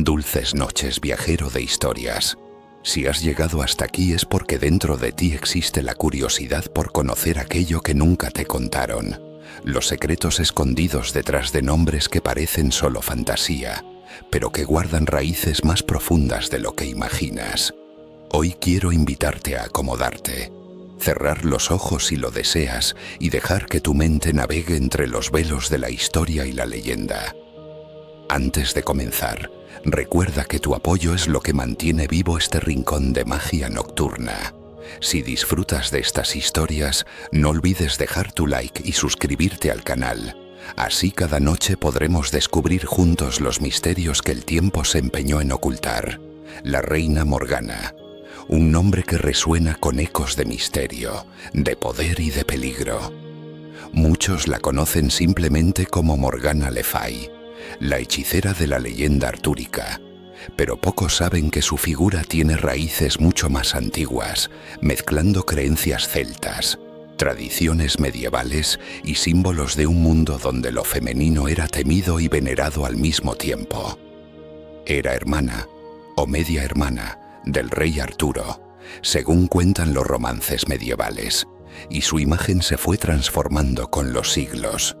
Dulces noches, viajero de historias. Si has llegado hasta aquí es porque dentro de ti existe la curiosidad por conocer aquello que nunca te contaron, los secretos escondidos detrás de nombres que parecen solo fantasía, pero que guardan raíces más profundas de lo que imaginas. Hoy quiero invitarte a acomodarte, cerrar los ojos si lo deseas y dejar que tu mente navegue entre los velos de la historia y la leyenda. Antes de comenzar, recuerda que tu apoyo es lo que mantiene vivo este rincón de magia nocturna. Si disfrutas de estas historias, no olvides dejar tu like y suscribirte al canal. Así cada noche podremos descubrir juntos los misterios que el tiempo se empeñó en ocultar. La Reina Morgana, un nombre que resuena con ecos de misterio, de poder y de peligro. Muchos la conocen simplemente como Morgana Le Fay, la hechicera de la leyenda artúrica, pero pocos saben que su figura tiene raíces mucho más antiguas, mezclando creencias celtas, tradiciones medievales y símbolos de un mundo donde lo femenino era temido y venerado al mismo tiempo. Era hermana, o media hermana, del rey Arturo, según cuentan los romances medievales, y su imagen se fue transformando con los siglos.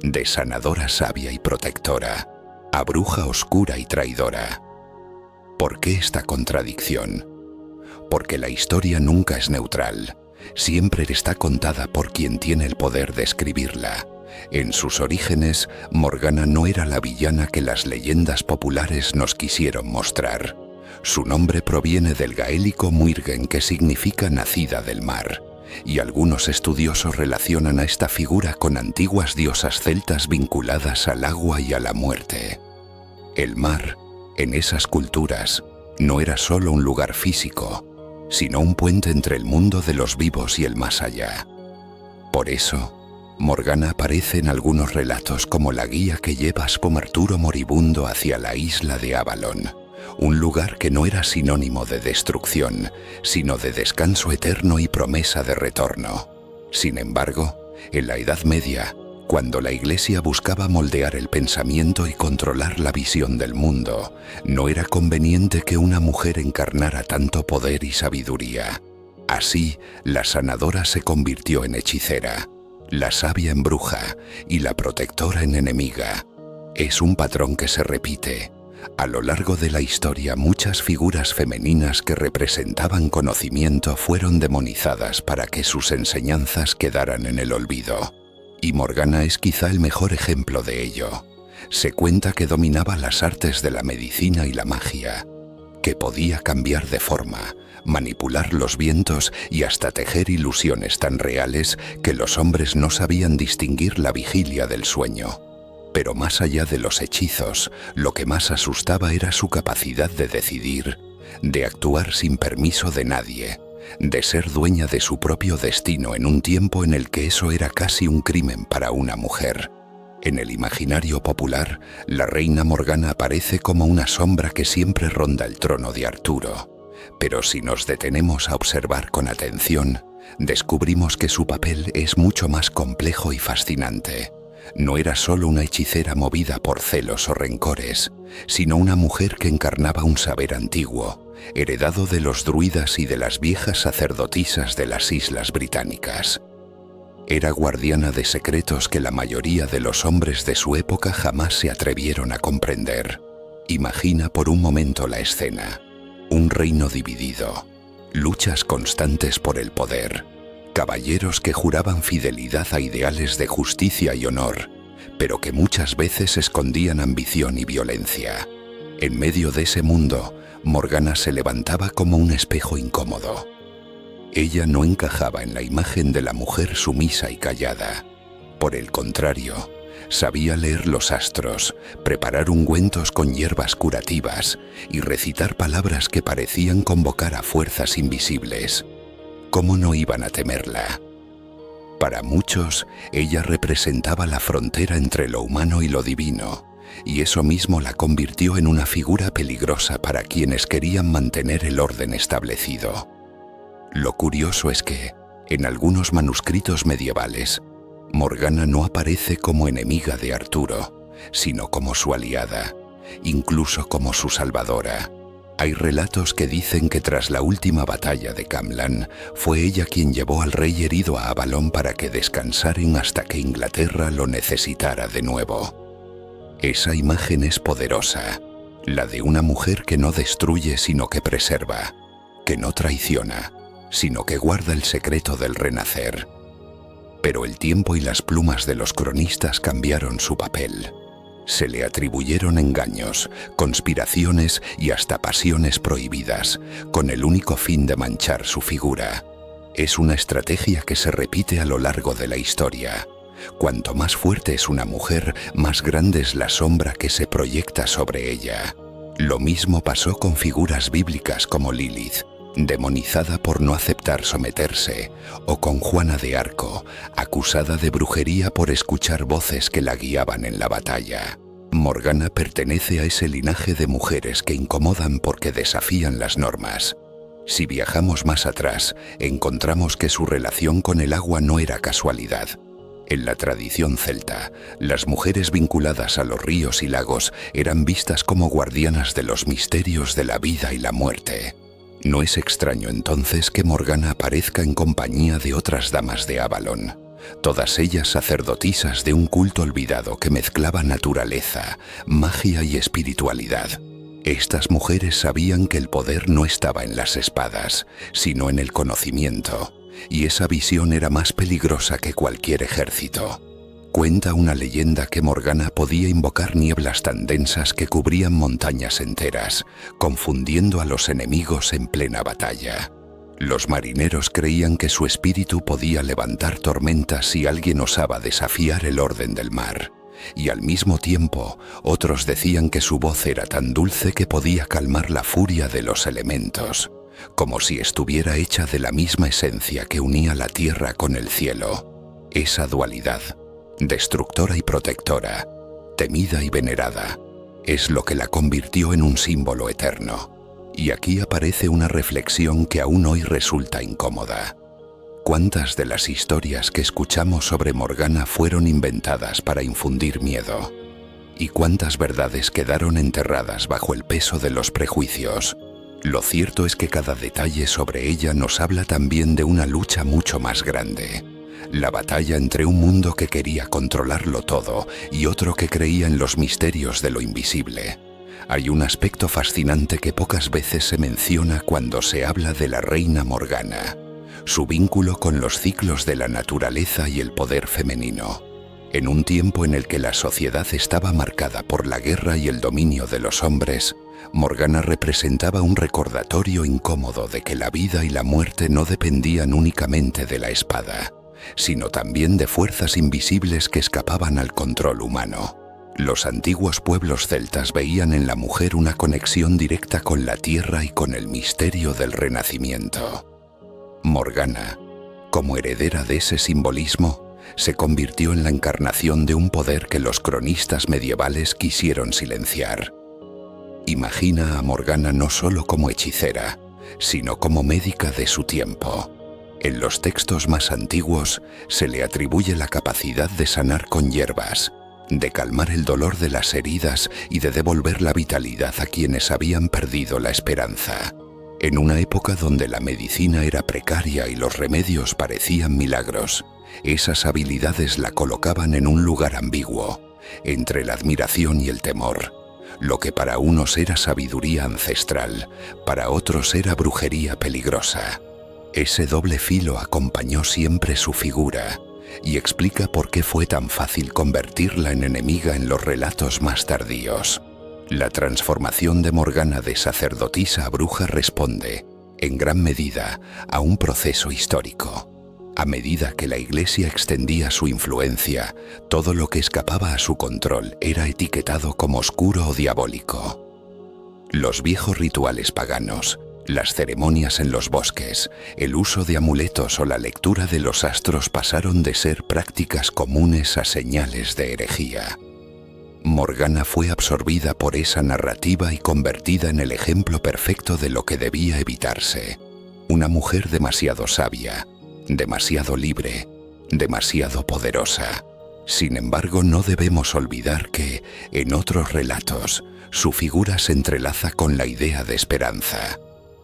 De sanadora sabia y protectora, a bruja oscura y traidora. ¿Por qué esta contradicción? Porque la historia nunca es neutral, siempre está contada por quien tiene el poder de escribirla. En sus orígenes, Morgana no era la villana que las leyendas populares nos quisieron mostrar. Su nombre proviene del gaélico Muirgen, que significa nacida del mar, y algunos estudiosos relacionan a esta figura con antiguas diosas celtas vinculadas al agua y a la muerte. El mar, en esas culturas, no era solo un lugar físico, sino un puente entre el mundo de los vivos y el más allá. Por eso, Morgana aparece en algunos relatos como la guía que lleva a Spomarturo moribundo hacia la isla de Avalon, un lugar que no era sinónimo de destrucción, sino de descanso eterno y promesa de retorno. Sin embargo, en la Edad Media, cuando la Iglesia buscaba moldear el pensamiento y controlar la visión del mundo, no era conveniente que una mujer encarnara tanto poder y sabiduría. Así, la sanadora se convirtió en hechicera, la sabia en bruja y la protectora en enemiga. Es un patrón que se repite. A lo largo de la historia, muchas figuras femeninas que representaban conocimiento fueron demonizadas para que sus enseñanzas quedaran en el olvido. Y Morgana es quizá el mejor ejemplo de ello. Se cuenta que dominaba las artes de la medicina y la magia, que podía cambiar de forma, manipular los vientos y hasta tejer ilusiones tan reales que los hombres no sabían distinguir la vigilia del sueño. Pero más allá de los hechizos, lo que más asustaba era su capacidad de decidir, de actuar sin permiso de nadie, de ser dueña de su propio destino en un tiempo en el que eso era casi un crimen para una mujer. En el imaginario popular, la reina Morgana aparece como una sombra que siempre ronda el trono de Arturo. Pero si nos detenemos a observar con atención, descubrimos que su papel es mucho más complejo y fascinante. No era solo una hechicera movida por celos o rencores, sino una mujer que encarnaba un saber antiguo, heredado de los druidas y de las viejas sacerdotisas de las Islas Británicas. Era guardiana de secretos que la mayoría de los hombres de su época jamás se atrevieron a comprender. Imagina por un momento la escena: un reino dividido, luchas constantes por el poder, caballeros que juraban fidelidad a ideales de justicia y honor, pero que muchas veces escondían ambición y violencia. En medio de ese mundo, Morgana se levantaba como un espejo incómodo. Ella no encajaba en la imagen de la mujer sumisa y callada. Por el contrario, sabía leer los astros, preparar ungüentos con hierbas curativas y recitar palabras que parecían convocar a fuerzas invisibles. ¿Cómo no iban a temerla? Para muchos, ella representaba la frontera entre lo humano y lo divino, y eso mismo la convirtió en una figura peligrosa para quienes querían mantener el orden establecido. Lo curioso es que, en algunos manuscritos medievales, Morgana no aparece como enemiga de Arturo, sino como su aliada, incluso como su salvadora. Hay relatos que dicen que tras la última batalla de Camlan, fue ella quien llevó al rey herido a Avalon para que descansaran hasta que Inglaterra lo necesitara de nuevo. Esa imagen es poderosa, la de una mujer que no destruye sino que preserva, que no traiciona, sino que guarda el secreto del renacer. Pero el tiempo y las plumas de los cronistas cambiaron su papel. Se le atribuyeron engaños, conspiraciones y hasta pasiones prohibidas, con el único fin de manchar su figura. Es una estrategia que se repite a lo largo de la historia. Cuanto más fuerte es una mujer, más grande es la sombra que se proyecta sobre ella. Lo mismo pasó con figuras bíblicas como Lilith, demonizada por no aceptar someterse, o con Juana de Arco, acusada de brujería por escuchar voces que la guiaban en la batalla. Morgana pertenece a ese linaje de mujeres que incomodan porque desafían las normas. Si viajamos más atrás, encontramos que su relación con el agua no era casualidad. En la tradición celta, las mujeres vinculadas a los ríos y lagos eran vistas como guardianas de los misterios de la vida y la muerte. No es extraño entonces que Morgana aparezca en compañía de otras damas de Avalon, todas ellas sacerdotisas de un culto olvidado que mezclaba naturaleza, magia y espiritualidad. Estas mujeres sabían que el poder no estaba en las espadas, sino en el conocimiento, y esa visión era más peligrosa que cualquier ejército. Cuenta una leyenda que Morgana podía invocar nieblas tan densas que cubrían montañas enteras, confundiendo a los enemigos en plena batalla. Los marineros creían que su espíritu podía levantar tormentas si alguien osaba desafiar el orden del mar, y al mismo tiempo otros decían que su voz era tan dulce que podía calmar la furia de los elementos, como si estuviera hecha de la misma esencia que unía la tierra con el cielo. Esa dualidad, destructora y protectora, temida y venerada, es lo que la convirtió en un símbolo eterno. Y aquí aparece una reflexión que aún hoy resulta incómoda. ¿Cuántas de las historias que escuchamos sobre Morgana fueron inventadas para infundir miedo? ¿Y cuántas verdades quedaron enterradas bajo el peso de los prejuicios? Lo cierto es que cada detalle sobre ella nos habla también de una lucha mucho más grande. La batalla entre un mundo que quería controlarlo todo y otro que creía en los misterios de lo invisible. Hay un aspecto fascinante que pocas veces se menciona cuando se habla de la reina Morgana, su vínculo con los ciclos de la naturaleza y el poder femenino. En un tiempo en el que la sociedad estaba marcada por la guerra y el dominio de los hombres, Morgana representaba un recordatorio incómodo de que la vida y la muerte no dependían únicamente de la espada, sino también de fuerzas invisibles que escapaban al control humano. Los antiguos pueblos celtas veían en la mujer una conexión directa con la tierra y con el misterio del renacimiento. Morgana, como heredera de ese simbolismo, se convirtió en la encarnación de un poder que los cronistas medievales quisieron silenciar. Imagina a Morgana no solo como hechicera, sino como médica de su tiempo. En los textos más antiguos se le atribuye la capacidad de sanar con hierbas, de calmar el dolor de las heridas y de devolver la vitalidad a quienes habían perdido la esperanza. En una época donde la medicina era precaria y los remedios parecían milagros, esas habilidades la colocaban en un lugar ambiguo, entre la admiración y el temor. Lo que para unos era sabiduría ancestral, para otros era brujería peligrosa. Ese doble filo acompañó siempre su figura, y explica por qué fue tan fácil convertirla en enemiga en los relatos más tardíos. La transformación de Morgana de sacerdotisa a bruja responde, en gran medida, a un proceso histórico. A medida que la Iglesia extendía su influencia, todo lo que escapaba a su control era etiquetado como oscuro o diabólico. Los viejos rituales paganos, las ceremonias en los bosques, el uso de amuletos o la lectura de los astros pasaron de ser prácticas comunes a señales de herejía. Morgana fue absorbida por esa narrativa y convertida en el ejemplo perfecto de lo que debía evitarse. Una mujer demasiado sabia, demasiado libre, demasiado poderosa. Sin embargo, no debemos olvidar que, en otros relatos, Su figura se entrelaza con la idea de esperanza.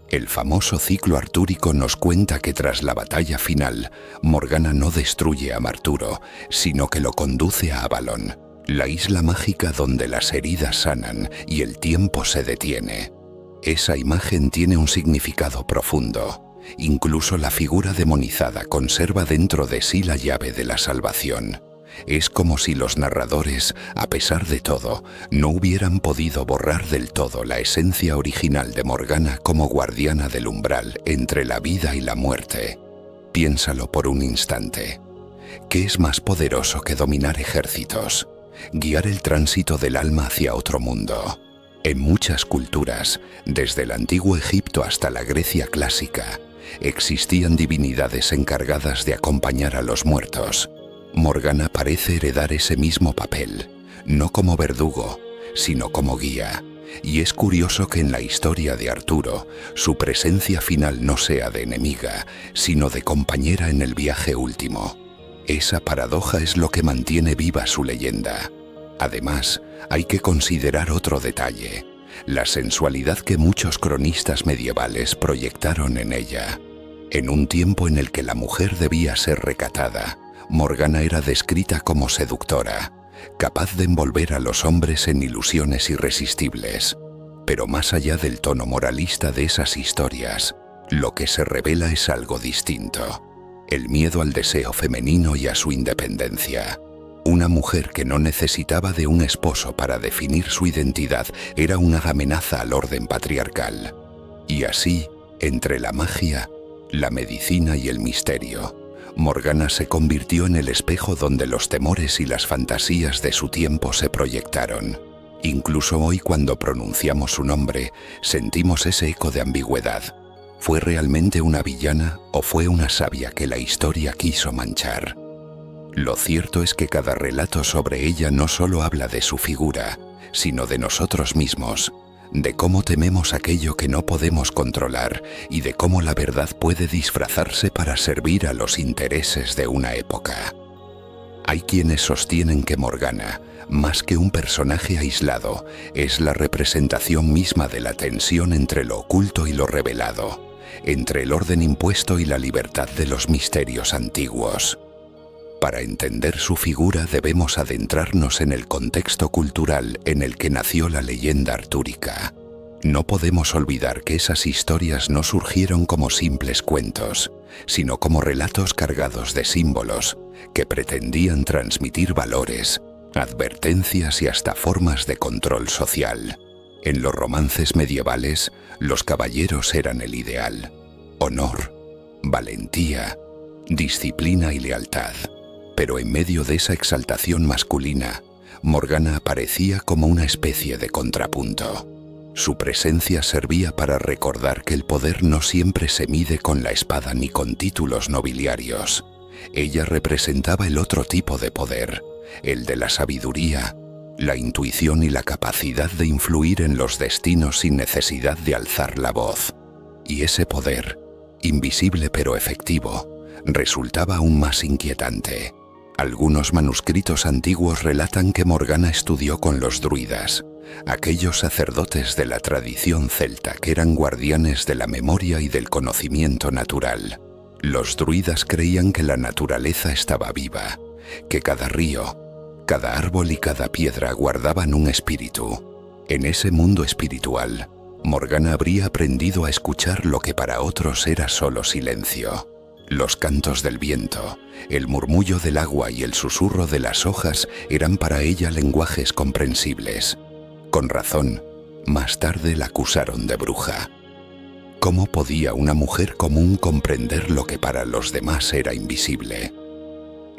El famoso ciclo artúrico nos cuenta que tras la batalla final, Morgana no destruye a Marturo, sino que lo conduce a Avalon, la isla mágica donde las heridas sanan y el tiempo se detiene. Esa imagen tiene un significado profundo. Incluso la figura demonizada conserva dentro de sí la llave de la salvación. Es como si los narradores, a pesar de todo, no hubieran podido borrar del todo la esencia original de Morgana como guardiana del umbral entre la vida y la muerte. Piénsalo por un instante. ¿Qué es más poderoso que dominar ejércitos? Guiar el tránsito del alma hacia otro mundo. En muchas culturas, desde el antiguo Egipto hasta la Grecia clásica, existían divinidades encargadas de acompañar a los muertos. Morgana parece heredar ese mismo papel, no como verdugo, sino como guía. Y es curioso que en la historia de Arturo, su presencia final no sea de enemiga, sino de compañera en el viaje último. Esa paradoja es lo que mantiene viva su leyenda. Además, hay que considerar otro detalle: la sensualidad que muchos cronistas medievales proyectaron en ella. En un tiempo en el que la mujer debía ser recatada, Morgana era descrita como seductora, capaz de envolver a los hombres en ilusiones irresistibles. Pero más allá del tono moralista de esas historias, lo que se revela es algo distinto: el miedo al deseo femenino y a su independencia. Una mujer que no necesitaba de un esposo para definir su identidad era una amenaza al orden patriarcal. Y así, entre la magia, la medicina y el misterio, Morgana se convirtió en el espejo donde los temores y las fantasías de su tiempo se proyectaron. Incluso hoy, cuando pronunciamos su nombre, sentimos ese eco de ambigüedad. ¿Fue realmente una villana o fue una sabia que la historia quiso manchar? Lo cierto es que cada relato sobre ella no solo habla de su figura, sino de nosotros mismos, de cómo tememos aquello que no podemos controlar y de cómo la verdad puede disfrazarse para servir a los intereses de una época. Hay quienes sostienen que Morgana, más que un personaje aislado, es la representación misma de la tensión entre lo oculto y lo revelado, entre el orden impuesto y la libertad de los misterios antiguos. Para entender su figura debemos adentrarnos en el contexto cultural en el que nació la leyenda artúrica. No podemos olvidar que esas historias no surgieron como simples cuentos, sino como relatos cargados de símbolos que pretendían transmitir valores, advertencias y hasta formas de control social. En los romances medievales, los caballeros eran el ideal: honor, valentía, disciplina y lealtad. Pero en medio de esa exaltación masculina, Morgana aparecía como una especie de contrapunto. Su presencia servía para recordar que el poder no siempre se mide con la espada ni con títulos nobiliarios. Ella representaba el otro tipo de poder, el de la sabiduría, la intuición y la capacidad de influir en los destinos sin necesidad de alzar la voz. Y ese poder, invisible pero efectivo, resultaba aún más inquietante. Algunos manuscritos antiguos relatan que Morgana estudió con los druidas, aquellos sacerdotes de la tradición celta que eran guardianes de la memoria y del conocimiento natural. Los druidas creían que la naturaleza estaba viva, que cada río, cada árbol y cada piedra guardaban un espíritu. En ese mundo espiritual, Morgana habría aprendido a escuchar lo que para otros era solo silencio. Los cantos del viento, el murmullo del agua y el susurro de las hojas eran para ella lenguajes comprensibles. Con razón, más tarde la acusaron de bruja. ¿Cómo podía una mujer común comprender lo que para los demás era invisible?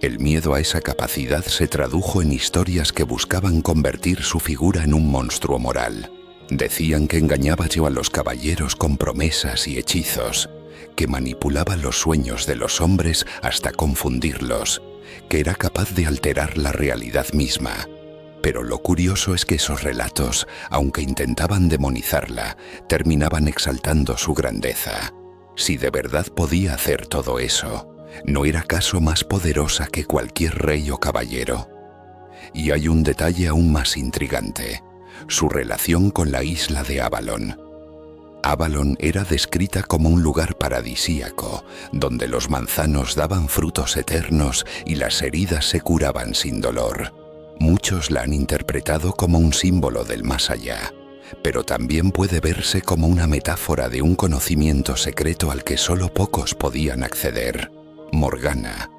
El miedo a esa capacidad se tradujo en historias que buscaban convertir su figura en un monstruo moral. Decían que engañaba a los caballeros con promesas y hechizos, que manipulaba los sueños de los hombres hasta confundirlos, que era capaz de alterar la realidad misma. Pero lo curioso es que esos relatos, aunque intentaban demonizarla, terminaban exaltando su grandeza. Si de verdad podía hacer todo eso, ¿no era acaso más poderosa que cualquier rey o caballero? Y hay un detalle aún más intrigante. su relación con la isla de Avalon. Avalon era descrita como un lugar paradisíaco, donde los manzanos daban frutos eternos y las heridas se curaban sin dolor. Muchos la han interpretado como un símbolo del más allá, pero también puede verse como una metáfora de un conocimiento secreto al que solo pocos podían acceder. Morgana,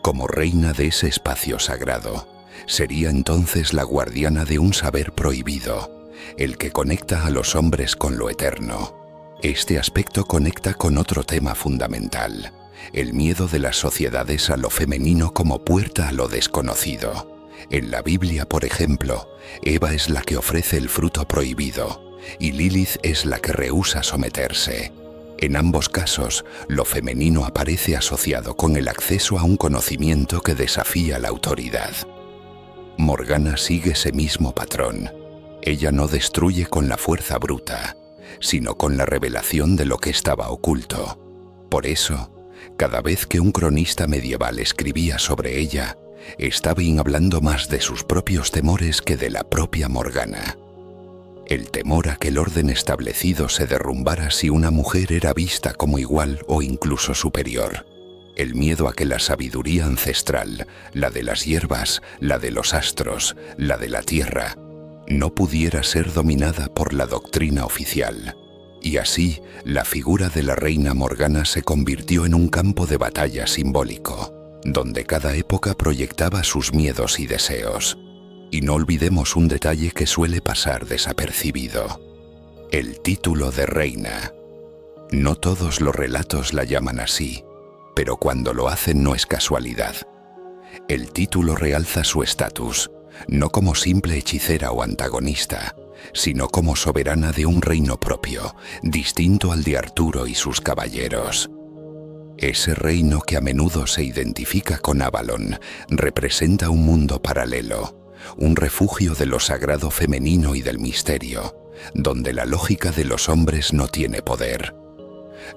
como reina de ese espacio sagrado, sería entonces la guardiana de un saber prohibido, el que conecta a los hombres con lo eterno. Este aspecto conecta con otro tema fundamental, el miedo de las sociedades a lo femenino como puerta a lo desconocido. En la Biblia, por ejemplo, Eva es la que ofrece el fruto prohibido y Lilith es la que rehúsa someterse. En ambos casos, lo femenino aparece asociado con el acceso a un conocimiento que desafía la autoridad. Morgana sigue ese mismo patrón. Ella no destruye con la fuerza bruta, sino con la revelación de lo que estaba oculto. Por eso, cada vez que un cronista medieval escribía sobre ella, estaba hablando más de sus propios temores que de la propia Morgana. El temor a que el orden establecido se derrumbara si una mujer era vista como igual o incluso superior. El miedo a que la sabiduría ancestral, la de las hierbas, la de los astros, la de la tierra, no pudiera ser dominada por la doctrina oficial. Y así, la figura de la reina Morgana se convirtió en un campo de batalla simbólico, donde cada época proyectaba sus miedos y deseos. Y no olvidemos un detalle que suele pasar desapercibido: el título de reina. No todos los relatos la llaman así, pero cuando lo hacen no es casualidad. El título realza su estatus, no como simple hechicera o antagonista, sino como soberana de un reino propio, distinto al de Arturo y sus caballeros. Ese reino que a menudo se identifica con Avalon representa un mundo paralelo, un refugio de lo sagrado femenino y del misterio, donde la lógica de los hombres no tiene poder.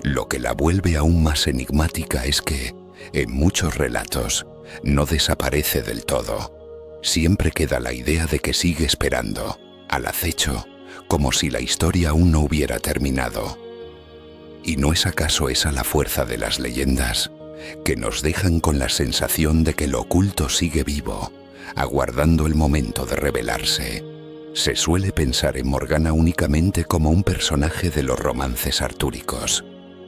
Lo que la vuelve aún más enigmática es que, en muchos relatos, no desaparece del todo. Siempre queda la idea de que sigue esperando, al acecho, como si la historia aún no hubiera terminado. ¿Y no es acaso esa la fuerza de las leyendas, que nos dejan con la sensación de que lo oculto sigue vivo, aguardando el momento de revelarse? Se suele pensar en Morgana únicamente como un personaje de los romances artúricos,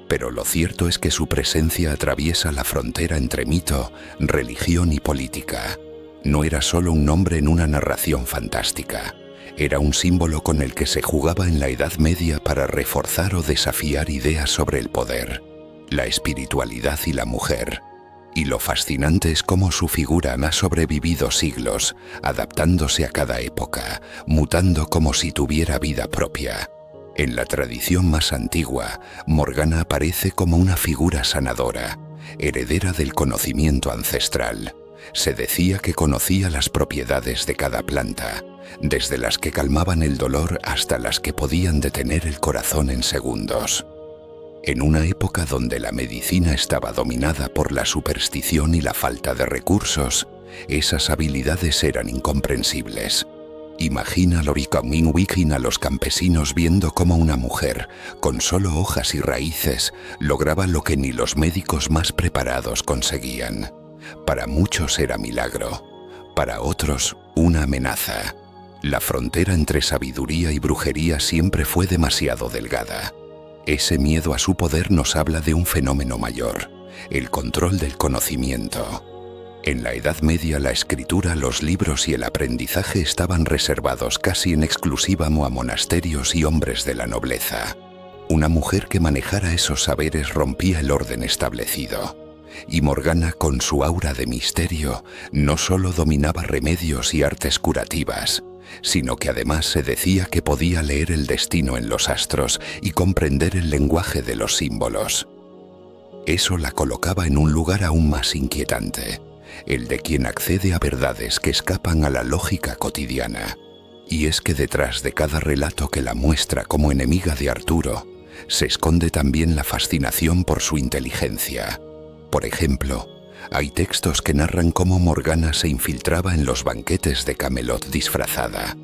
pero lo cierto es que su presencia atraviesa la frontera entre mito, religión y política. No era solo un nombre en una narración fantástica, era un símbolo con el que se jugaba en la Edad Media para reforzar o desafiar ideas sobre el poder, la espiritualidad y la mujer. Y lo fascinante es cómo su figura ha sobrevivido siglos, adaptándose a cada época, mutando como si tuviera vida propia. En la tradición más antigua, Morgana aparece como una figura sanadora, heredera del conocimiento ancestral. Se decía que conocía las propiedades de cada planta, desde las que calmaban el dolor hasta las que podían detener el corazón en segundos. En una época donde la medicina estaba dominada por la superstición y la falta de recursos, esas habilidades eran incomprensibles. Imagina a los campesinos viendo cómo una mujer, con solo hojas y raíces, lograba lo que ni los médicos más preparados conseguían. Para muchos era milagro, para otros una amenaza. La frontera entre sabiduría y brujería siempre fue demasiado delgada. Ese miedo a su poder nos habla de un fenómeno mayor, el control del conocimiento. En la Edad Media la escritura, los libros y el aprendizaje estaban reservados casi en exclusiva a monasterios y hombres de la nobleza. Una mujer que manejara esos saberes rompía el orden establecido. Y Morgana, con su aura de misterio, no solo dominaba remedios y artes curativas, sino que además se decía que podía leer el destino en los astros y comprender el lenguaje de los símbolos. Eso la colocaba en un lugar aún más inquietante, el de quien accede a verdades que escapan a la lógica cotidiana. Y es que detrás de cada relato que la muestra como enemiga de Arturo, se esconde también la fascinación por su inteligencia. Por ejemplo, Hay textos que narran cómo Morgana se infiltraba en los banquetes de Camelot disfrazada,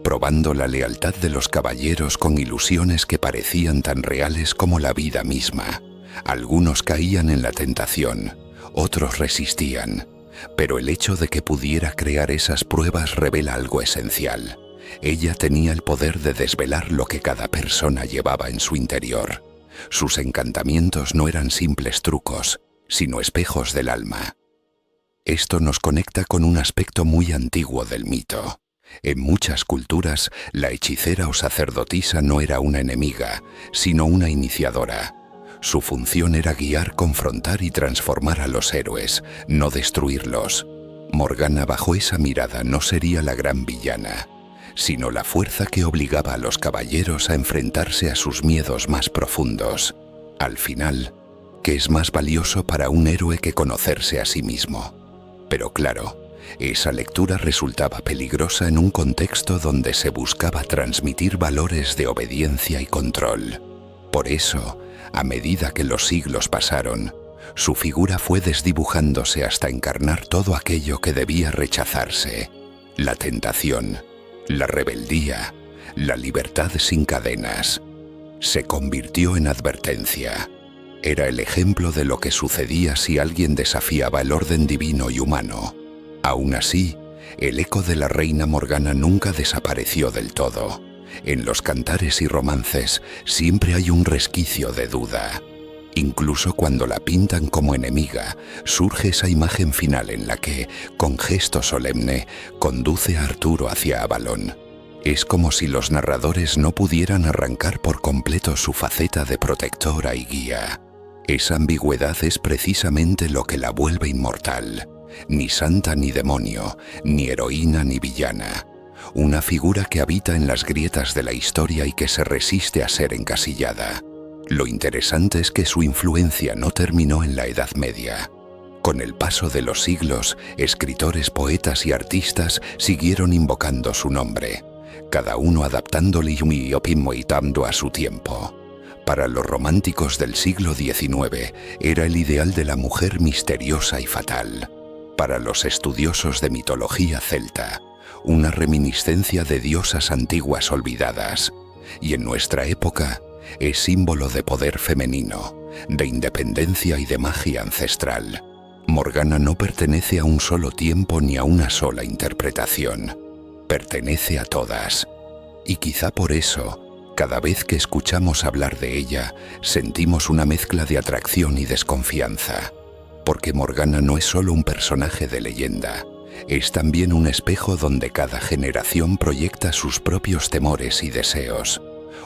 probando la lealtad de los caballeros con ilusiones que parecían tan reales como la vida misma. Algunos caían en la tentación, otros resistían, pero el hecho de que pudiera crear esas pruebas revela algo esencial. Ella tenía el poder de desvelar lo que cada persona llevaba en su interior. Sus encantamientos no eran simples trucos, sino espejos del alma. Esto nos conecta con un aspecto muy antiguo del mito. En muchas culturas, la hechicera o sacerdotisa no era una enemiga, sino una iniciadora. Su función era guiar, confrontar y transformar a los héroes, no destruirlos. Morgana, bajo esa mirada, no sería la gran villana, sino la fuerza que obligaba a los caballeros a enfrentarse a sus miedos más profundos. Al final, ¿qué es más valioso para un héroe que conocerse a sí mismo? Pero claro, esa lectura resultaba peligrosa en un contexto donde se buscaba transmitir valores de obediencia y control. Por eso, a medida que los siglos pasaron, su figura fue desdibujándose hasta encarnar todo aquello que debía rechazarse: la tentación, la rebeldía, la libertad sin cadenas. Se convirtió en advertencia. Era el ejemplo de lo que sucedía si alguien desafiaba el orden divino y humano. Aún así, el eco de la reina Morgana nunca desapareció del todo. En los cantares y romances siempre hay un resquicio de duda. Incluso cuando la pintan como enemiga, surge esa imagen final en la que, con gesto solemne, conduce a Arturo hacia Avalon. Es como si los narradores no pudieran arrancar por completo su faceta de protectora y guía. Esa ambigüedad es precisamente lo que la vuelve inmortal. Ni santa ni demonio, ni heroína ni villana. Una figura que habita en las grietas de la historia y que se resiste a ser encasillada. Lo interesante es que su influencia no terminó en la Edad Media. Con el paso de los siglos, escritores, poetas y artistas siguieron invocando su nombre, cada uno adaptándole y opinmoitando a su tiempo. Para los románticos del siglo XIX, era el ideal de la mujer misteriosa y fatal. Para los estudiosos de mitología celta, una reminiscencia de diosas antiguas olvidadas. Y en nuestra época, es símbolo de poder femenino, de independencia y de magia ancestral. Morgana no pertenece a un solo tiempo ni a una sola interpretación. Pertenece a todas. Y quizá por eso, cada vez que escuchamos hablar de ella, sentimos una mezcla de atracción y desconfianza. Porque Morgana no es solo un personaje de leyenda, es también un espejo donde cada generación proyecta sus propios temores y deseos.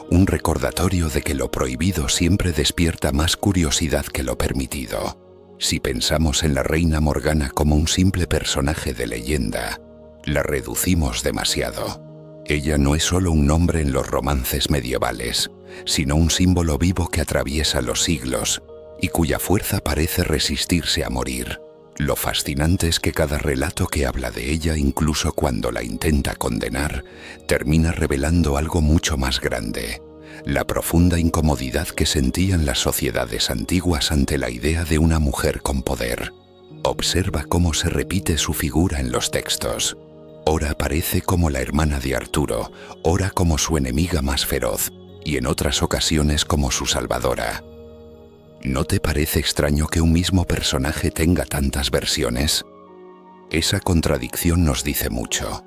Un recordatorio de que lo prohibido siempre despierta más curiosidad que lo permitido. Si pensamos en la reina Morgana como un simple personaje de leyenda, la reducimos demasiado. Ella no es solo un nombre en los romances medievales, sino un símbolo vivo que atraviesa los siglos y cuya fuerza parece resistirse a morir. Lo fascinante es que cada relato que habla de ella, incluso cuando la intenta condenar, termina revelando algo mucho más grande: la profunda incomodidad que sentían las sociedades antiguas ante la idea de una mujer con poder. Observa cómo se repite su figura en los textos. Ora aparece como la hermana de Arturo, ora como su enemiga más feroz, y en otras ocasiones como su salvadora. ¿No te parece extraño que un mismo personaje tenga tantas versiones? Esa contradicción nos dice mucho.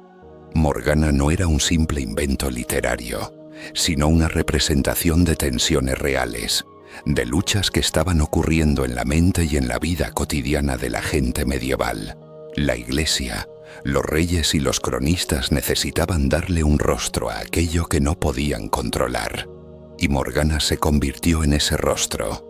Morgana no era un simple invento literario, sino una representación de tensiones reales, de luchas que estaban ocurriendo en la mente y en la vida cotidiana de la gente medieval. La Iglesia, los reyes y los cronistas necesitaban darle un rostro a aquello que no podían controlar. Y Morgana se convirtió en ese rostro.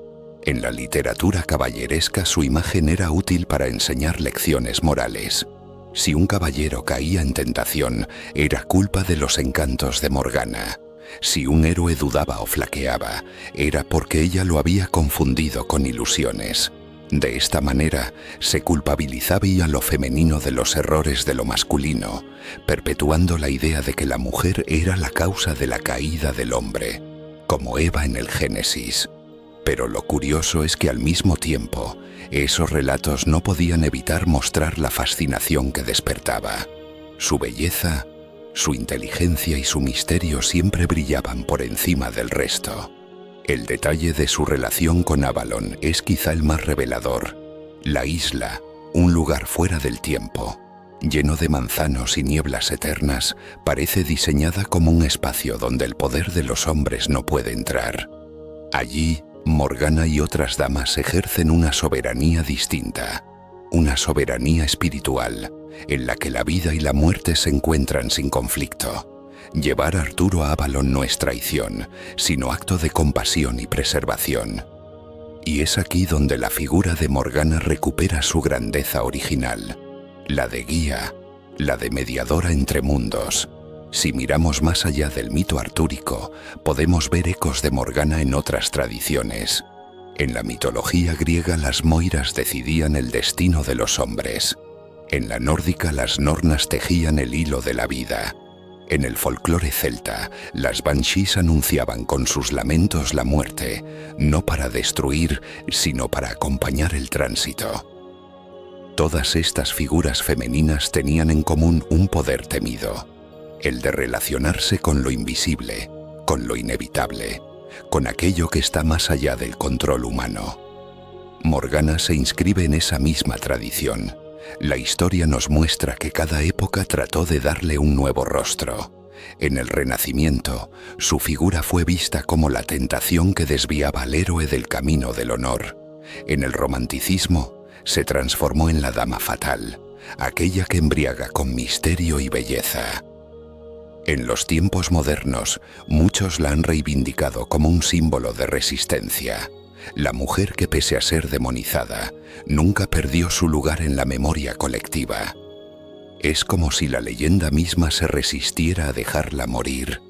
En la literatura caballeresca su imagen era útil para enseñar lecciones morales. Si un caballero caía en tentación, era culpa de los encantos de Morgana. Si un héroe dudaba o flaqueaba, era porque ella lo había confundido con ilusiones. De esta manera, se culpabilizaba a lo femenino de los errores de lo masculino, perpetuando la idea de que la mujer era la causa de la caída del hombre, como Eva en el Génesis. Pero lo curioso es que al mismo tiempo, esos relatos no podían evitar mostrar la fascinación que despertaba. Su belleza, su inteligencia y su misterio siempre brillaban por encima del resto. El detalle de su relación con Avalon es quizá el más revelador. La isla, un lugar fuera del tiempo, lleno de manzanos y nieblas eternas, parece diseñada como un espacio donde el poder de los hombres no puede entrar. Allí, Morgana y otras damas ejercen una soberanía distinta, una soberanía espiritual, en la que la vida y la muerte se encuentran sin conflicto. Llevar a Arturo a Avalon no es traición, sino acto de compasión y preservación. Y es aquí donde la figura de Morgana recupera su grandeza original, la de guía, la de mediadora entre mundos. Si miramos más allá del mito artúrico, podemos ver ecos de Morgana en otras tradiciones. En la mitología griega, las moiras decidían el destino de los hombres. En la nórdica, las nornas tejían el hilo de la vida. En el folclore celta, las banshees anunciaban con sus lamentos la muerte, no para destruir, sino para acompañar el tránsito. Todas estas figuras femeninas tenían en común un poder temido, el de relacionarse con lo invisible, con lo inevitable, con aquello que está más allá del control humano. Morgana se inscribe en esa misma tradición. La historia nos muestra que cada época trató de darle un nuevo rostro. En el Renacimiento, su figura fue vista como la tentación que desviaba al héroe del camino del honor. En el Romanticismo, se transformó en la dama fatal, aquella que embriaga con misterio y belleza. En los tiempos modernos, muchos la han reivindicado como un símbolo de resistencia. La mujer que, pese a ser demonizada, nunca perdió su lugar en la memoria colectiva. Es como si la leyenda misma se resistiera a dejarla morir,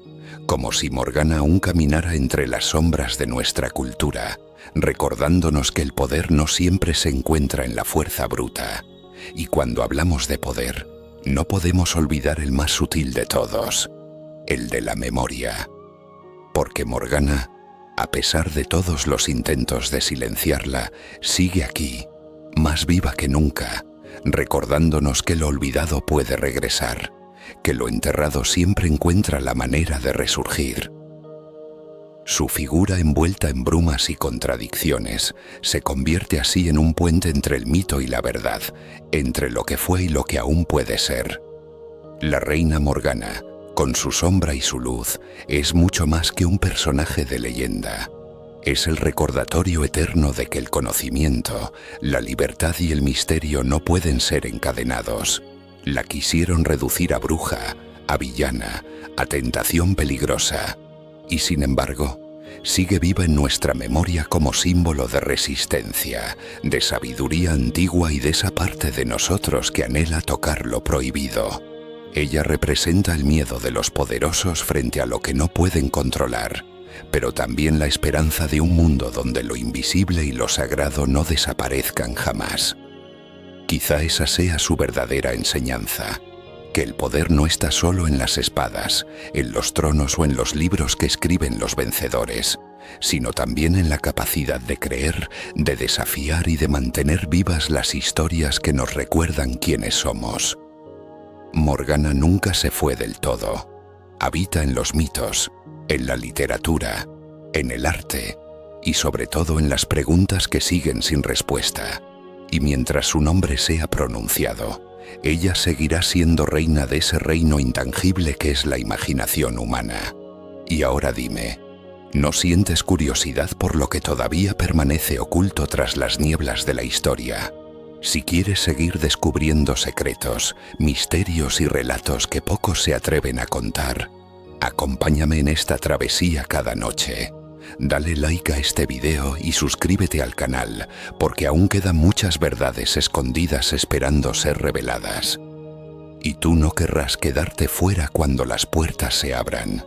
como si Morgana aún caminara entre las sombras de nuestra cultura, recordándonos que el poder no siempre se encuentra en la fuerza bruta. Y cuando hablamos de poder, no podemos olvidar el más sutil de todos, el de la memoria. Porque Morgana, a pesar de todos los intentos de silenciarla, sigue aquí, más viva que nunca, recordándonos que lo olvidado puede regresar, que lo enterrado siempre encuentra la manera de resurgir. Su figura, envuelta en brumas y contradicciones, se convierte así en un puente entre el mito y la verdad, entre lo que fue y lo que aún puede ser. La reina Morgana, con su sombra y su luz, es mucho más que un personaje de leyenda. Es el recordatorio eterno de que el conocimiento, la libertad y el misterio no pueden ser encadenados. La quisieron reducir a bruja, a villana, a tentación peligrosa. Y sin embargo, sigue viva en nuestra memoria como símbolo de resistencia, de sabiduría antigua y de esa parte de nosotros que anhela tocar lo prohibido. Ella representa el miedo de los poderosos frente a lo que no pueden controlar, pero también la esperanza de un mundo donde lo invisible y lo sagrado no desaparezcan jamás. Quizá esa sea su verdadera enseñanza, que el poder no está solo en las espadas, en los tronos o en los libros que escriben los vencedores, sino también en la capacidad de creer, de desafiar y de mantener vivas las historias que nos recuerdan quiénes somos. Morgana nunca se fue del todo. Habita en los mitos, en la literatura, en el arte y sobre todo en las preguntas que siguen sin respuesta. Y mientras su nombre sea pronunciado, ella seguirá siendo reina de ese reino intangible que es la imaginación humana. Y ahora dime, ¿no sientes curiosidad por lo que todavía permanece oculto tras las nieblas de la historia? Si quieres seguir descubriendo secretos, misterios y relatos que pocos se atreven a contar, acompáñame en esta travesía cada noche. Dale like a este video y suscríbete al canal, porque aún quedan muchas verdades escondidas esperando ser reveladas. Y tú no querrás quedarte fuera cuando las puertas se abran.